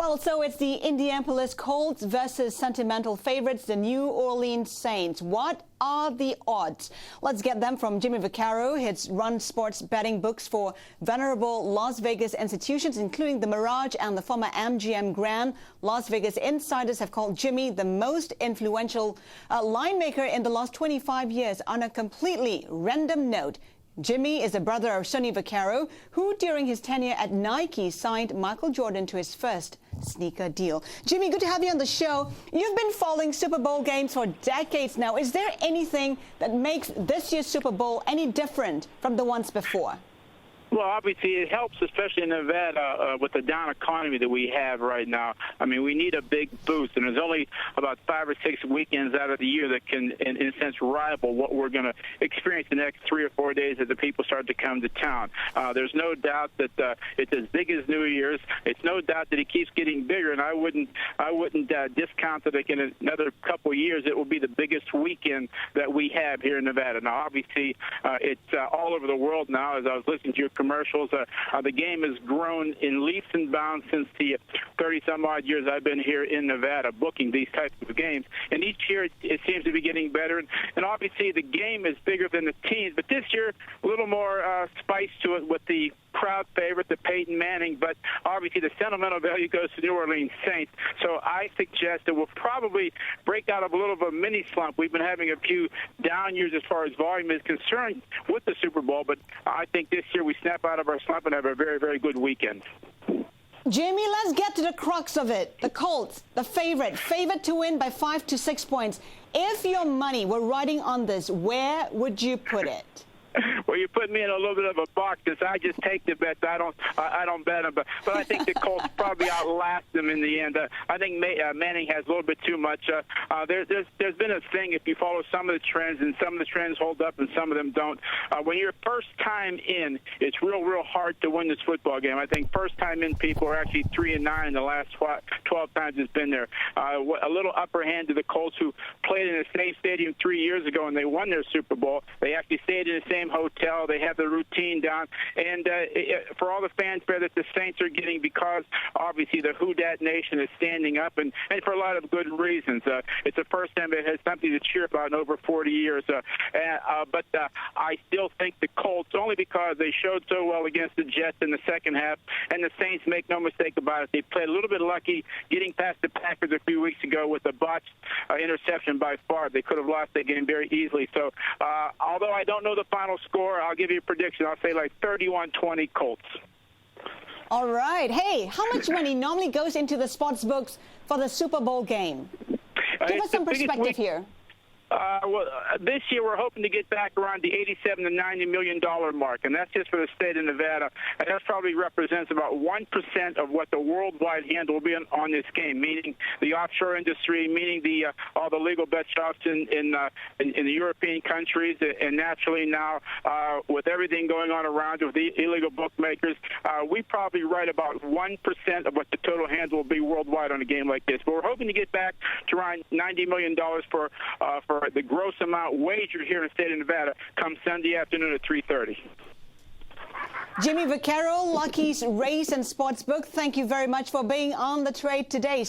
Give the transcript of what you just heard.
Well, so it's the Indianapolis Colts versus sentimental favorites, the New Orleans Saints. What are the odds? Let's get them from Jimmy Vaccaro. He's run sports betting books for venerable Las Vegas institutions, including the Mirage and the former MGM Grand. Las Vegas insiders have called Jimmy the most influential line maker in the last 25 years. On a completely random note, Jimmy is a brother of Sonny Vaccaro, who during his tenure at Nike signed Michael Jordan to his first sneaker deal. Jimmy, good to have you on the show. You've been following Super Bowl games for decades now. Is there anything that makes this year's Super Bowl any different from the ones before? Well, obviously, it helps, especially in Nevada, with the down economy that we have right now. I mean, we need a big boost, and there's only about 5 or 6 weekends out of the year that can, in a sense, rival what we're going to experience the next 3 or 4 days as the people start to come to town. There's no doubt that it's as big as New Year's. It's no doubt that it keeps getting bigger, and I wouldn't discount that in another couple of years it will be the biggest weekend that we have here in Nevada. Now, obviously, it's all over the world now. As I was listening to your commercials, the game has grown in leaps and bounds since the 30-some-odd years I've been here in Nevada booking these types of games. And each year it seems to be getting better. And obviously the game is bigger than the teams. But this year, a little more spice to it with the crowd favorite, the Peyton Manning. But obviously the sentimental value goes to New Orleans Saints. So I suggest that we'll probably break out of a little of a mini slump. We've been having a few down years as far as volume is concerned with the Super Bowl. But I think this year we snap out of our slump and have a very, very good weekend. Jamie, let's get to the crux of it. The Colts, the favorite to win by 5 to 6 points. If your money were riding on this, where would you put it? Well, you put me in a little bit of a box because I just take the bets. I don't bet them, but I think the Colts probably outlast them in the end. I think Manning has a little bit too much. There's been a thing, if you follow some of the trends, and some of the trends hold up and some of them don't. When you're first time in, it's real hard to win this football game. I think first time in people are actually 3-9 the last 12 times it's been there. A little upper hand to the Colts, who played in the same stadium 3 years ago and they won their Super Bowl. They actually stayed in the same hotel. They have the routine down. And for all the fanfare that the Saints are getting, because obviously the Who Dat Nation is standing up, and for a lot of good reasons. It's the first time it has something to cheer about in over 40 years. But I still think the Colts, only because they showed so well against the Jets in the second half, and the Saints, make no mistake about it, they played a little bit lucky getting past the Packers a few weeks ago with a botched interception by Favre. They could have lost that game very easily. So although I don't know the final score, I'll give you a prediction. I'll say like 31-20 Colts. All right. Hey, how much money normally goes into the sports books for the Super Bowl game? Give us some perspective here. Well, this year we're hoping to get back around the $87 to $90 million mark, and that's just for the state of Nevada. And that probably represents about 1% of what the worldwide handle will be on this game, meaning the offshore industry, meaning all the legal bet shops in the European countries, and naturally now with everything going on around with the illegal bookmakers, we probably write about 1% of what the total handle will be worldwide on a game like this. But we're hoping to get back to around $90 million for the gross amount wagered here in the state of Nevada come Sunday afternoon at 3:30. Jimmy Vaccaro, Lucky's Race and Sportsbook, thank you very much for being on the trade today.